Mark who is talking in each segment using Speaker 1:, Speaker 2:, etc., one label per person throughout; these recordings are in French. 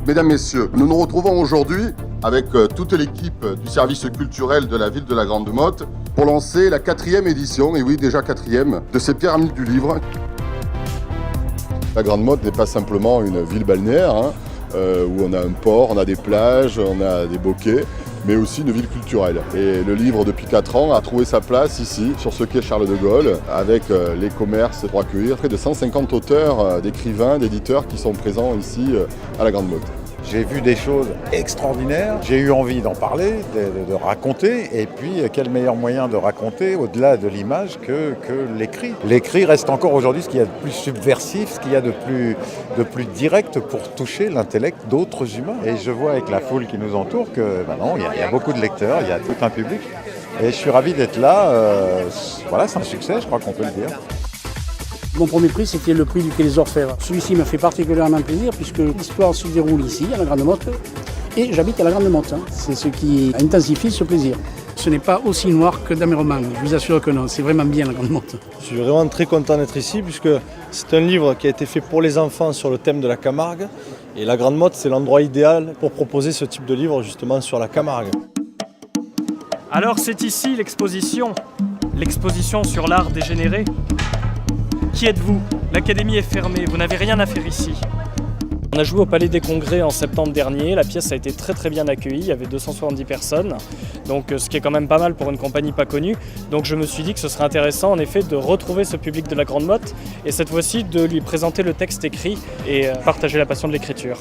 Speaker 1: Mesdames, Messieurs, nous nous retrouvons aujourd'hui avec toute l'équipe du service culturel de la ville de la Grande Motte pour lancer la 4e édition, et oui déjà 4e, de ces pyramides du livre. La Grande Motte n'est pas simplement une ville balnéaire, où on a un port, on a des plages, on a des bosquets, mais aussi une ville culturelle. Et le livre, depuis 4 ans, a trouvé sa place ici, sur ce quai Charles de Gaulle, avec les commerces pour accueillir près de 150 auteurs, d'écrivains, d'éditeurs qui sont présents ici à la Grande Motte.
Speaker 2: J'ai vu des choses extraordinaires, j'ai eu envie d'en parler, de raconter, et puis quel meilleur moyen de raconter au-delà de l'image que l'écrit. L'écrit reste encore aujourd'hui ce qu'il y a de plus subversif, ce qu'il y a de plus direct pour toucher l'intellect d'autres humains. Et je vois avec la foule qui nous entoure que non, il y a beaucoup de lecteurs, il y a tout un public, et je suis ravi d'être là. Voilà, c'est un succès, je crois qu'on peut le dire.
Speaker 3: Mon premier prix, c'était le prix du Quai des Orfèvres. Celui-ci m'a fait particulièrement plaisir puisque l'histoire se déroule ici, à la Grande Motte, et j'habite à la Grande Motte. C'est ce qui intensifie ce plaisir. Ce n'est pas aussi noir que dans mes romans, je vous assure que non, c'est vraiment bien la Grande Motte.
Speaker 4: Je suis vraiment très content d'être ici puisque c'est un livre qui a été fait pour les enfants sur le thème de la Camargue. Et la Grande Motte, c'est l'endroit idéal pour proposer ce type de livre justement sur la Camargue.
Speaker 5: Alors c'est ici l'exposition sur l'art dégénéré. Qui êtes-vous? L'académie est fermée, vous n'avez rien à faire ici. On a joué au Palais des Congrès en septembre dernier, la pièce a été très bien accueillie, il y avait 270 personnes, donc ce qui est quand même pas mal pour une compagnie pas connue. Donc je me suis dit que ce serait intéressant en effet de retrouver ce public de la Grande Motte et cette fois-ci de lui présenter le texte écrit et partager la passion de l'écriture.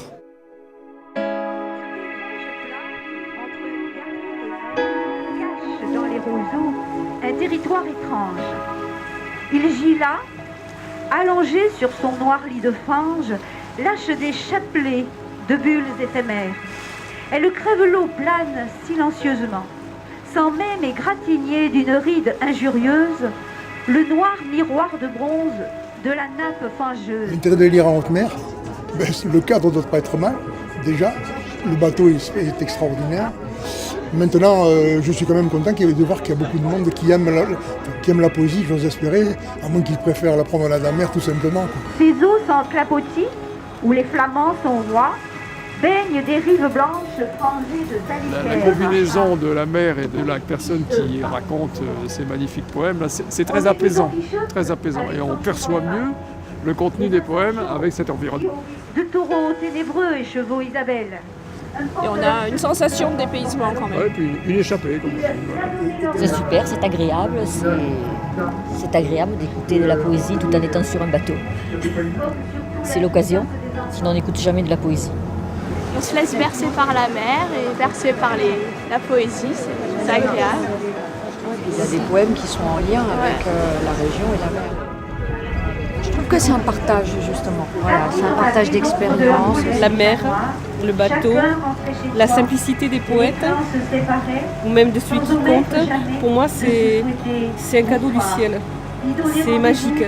Speaker 6: Dans les roseaux, un territoire étrange. Il gît là, allongé sur son noir lit de fange, lâche des chapelets de bulles éphémères. Et le crève-l'eau plane silencieusement, sans même égratigner d'une ride injurieuse le noir miroir de bronze de la nappe fangeuse.
Speaker 7: L'intérêt de lire en haute mer, le cadre doit pas être mal, déjà. Le bateau est extraordinaire. Maintenant, je suis quand même content de voir qu'il y a beaucoup de monde qui aime la poésie, j'ose espérer, à moins qu'ils préfèrent la promenade à la mer tout simplement.
Speaker 6: Ces eaux sans clapotis, où les flamands sont rois, baignent des rives blanches frangées de salicaires.
Speaker 8: La combinaison de la mer et de la personne qui raconte ces magnifiques poèmes, là, c'est très apaisant, très apaisant. Et on perçoit mieux le contenu des poèmes avec cet environnement.
Speaker 6: De taureaux ténébreux et chevaux Isabelle.
Speaker 9: Et on a une sensation de dépaysement quand même.
Speaker 8: Ouais, puis une échappée.
Speaker 10: C'est super, c'est agréable. C'est agréable d'écouter de la poésie tout en étant sur un bateau. C'est l'occasion, sinon on n'écoute jamais de la poésie.
Speaker 9: On se laisse bercer par la mer et bercer par la poésie, c'est agréable.
Speaker 11: Il y a des poèmes qui sont en lien avec la région et la mer. Je trouve que c'est un partage justement. Voilà, c'est un partage d'expérience.
Speaker 9: La mer, le bateau, la simplicité des poètes, ou même de celui qui compte, pour moi c'est un cadeau du ciel. C'est magique.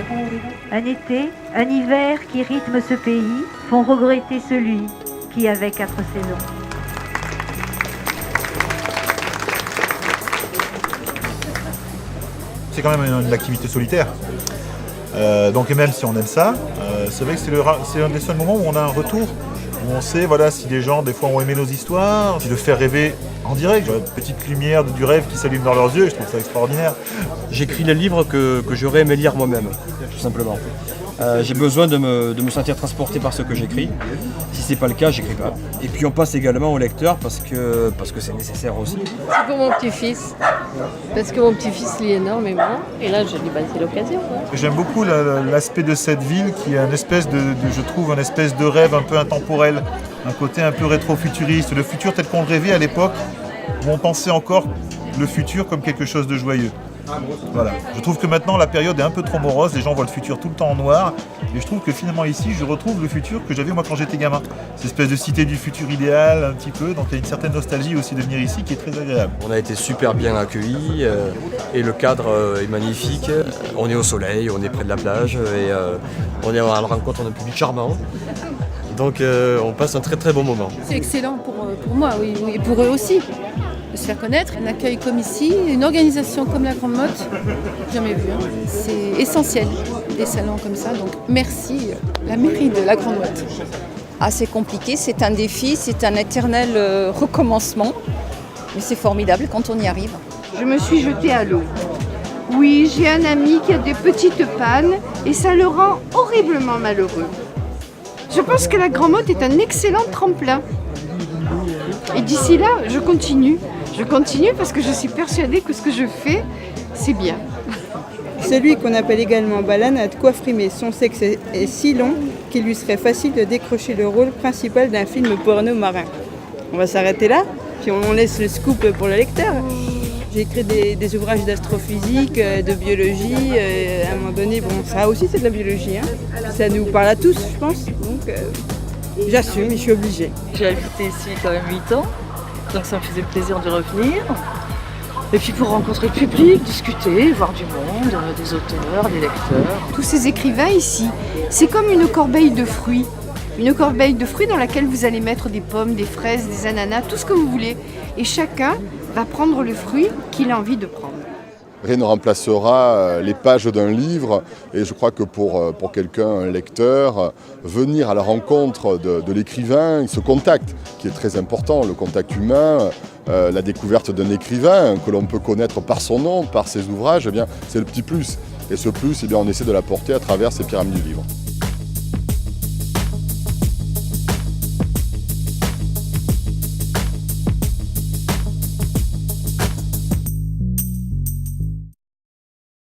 Speaker 6: Un été, un hiver qui rythme ce pays font regretter celui qui avait 4 saisons.
Speaker 12: C'est quand même une activité solitaire. Donc et même si on aime ça, c'est vrai que c'est un des seuls moments où on a un retour, où on sait si les gens des fois ont aimé nos histoires, puis de faire rêver en direct, une petite lumière du rêve qui s'allume dans leurs yeux, je trouve ça extraordinaire.
Speaker 4: J'écris les livres que j'aurais aimé lire moi-même, tout simplement. J'ai besoin de me sentir transporté par ce que j'écris. Si c'est pas le cas, j'écris pas. Et puis on passe également au lecteur parce que c'est nécessaire aussi.
Speaker 13: C'est pour mon petit-fils, parce que mon petit-fils lit énormément. Et là, je dis c'est l'occasion.
Speaker 12: J'aime beaucoup l'aspect de cette ville qui est je trouve un espèce de rêve un peu intemporel, un côté un peu rétro-futuriste, le futur tel qu'on le rêvait à l'époque, où on pensait encore le futur comme quelque chose de joyeux. Voilà. Je trouve que maintenant la période est un peu trop morose, les gens voient le futur tout le temps en noir, et je trouve que finalement ici je retrouve le futur que j'avais moi quand j'étais gamin. Cette espèce de cité du futur idéal un petit peu, donc il y a une certaine nostalgie aussi de venir ici qui est très agréable.
Speaker 4: On a été super bien accueillis et le cadre est magnifique. On est au soleil, on est près de la plage et on est à la rencontre d'un public charmant. Donc on passe un très bon moment.
Speaker 13: C'est excellent pour moi, oui, et pour eux aussi. De se faire connaître, un accueil comme ici, une organisation comme la Grande Motte, jamais vu. C'est essentiel, des salons comme ça. Donc merci la mairie de la Grande Motte.
Speaker 14: assez compliqué, c'est un défi, c'est un éternel recommencement. Mais c'est formidable quand on y arrive.
Speaker 15: Je me suis jetée à l'eau. Oui, j'ai un ami qui a des petites pannes et ça le rend horriblement malheureux. Je pense que la Grande Motte est un excellent tremplin. Et d'ici là, je continue. Je continue parce que je suis persuadée que ce que je fais, c'est bien.
Speaker 16: Celui qu'on appelle également Balane a de quoi frimer. Son sexe est si long qu'il lui serait facile de décrocher le rôle principal d'un film porno marin. On va s'arrêter là, puis on laisse le scoop pour le lecteur. J'ai écrit des ouvrages d'astrophysique, de biologie. À un moment donné, bon, ça aussi c'est de la biologie. Ça nous parle à tous, je pense. Donc j'assume et je suis obligée.
Speaker 17: J'ai habité ici quand même 8 ans, donc ça me faisait plaisir de revenir. Et puis pour rencontrer le public, discuter, voir du monde, des auteurs, des lecteurs.
Speaker 15: Tous ces écrivains ici, c'est comme une corbeille de fruits. Une corbeille de fruits dans laquelle vous allez mettre des pommes, des fraises, des ananas, tout ce que vous voulez. Et chacun va prendre le fruit qu'il a envie de prendre.
Speaker 1: Rien ne remplacera les pages d'un livre et je crois que pour quelqu'un, un lecteur, venir à la rencontre de l'écrivain, ce contact qui est très important, le contact humain, la découverte d'un écrivain que l'on peut connaître par son nom, par ses ouvrages, eh bien, c'est le petit plus. Et ce plus, eh bien, on essaie de l'apporter à travers ces pyramides du livre.